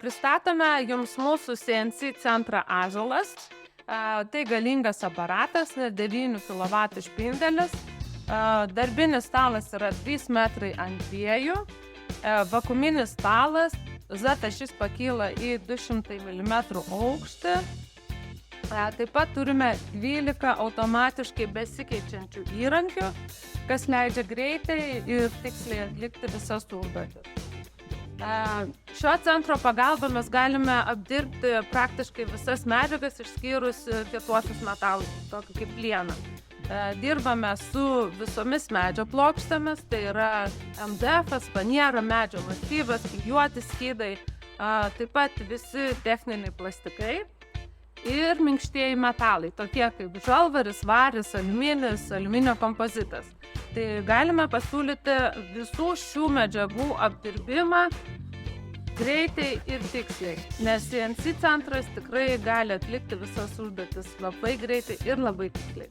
Pristatome jums mūsų CNC centrą Ąžuolas. Tai galingas aparatas, 9 kW špindelis. Darbinis stalas yra 3 metrai ant 2. Vakuuminis stalas. Z ašis pakyla į 200 mm aukštį. Taip pat turime 12 automatiškai besikeičiančių įrankių, kas leidžia greitai ir tiksliai atlikti visas užduotis. Šio centro pagalba mes galime apdirbti praktiškai visas medžiagas išskyrus kietuosius metalus, tokį kaip plieną. Dirbame su visomis medžio plokštėmis, tai yra MDF, faniera, medžio masyvas, klijuoti skydai, taip pat visi techniniai plastikai ir minkštieji metalai, tokie kaip žalvaris, varis, aliuminis, aliuminio kompozitas. Tai galime pasiūlyti visų šių medžiagų apdirbimą greitai ir tiksliai, nes CNC centras tikrai gali atlikti visas užduotis labai greitai ir labai tiksliai.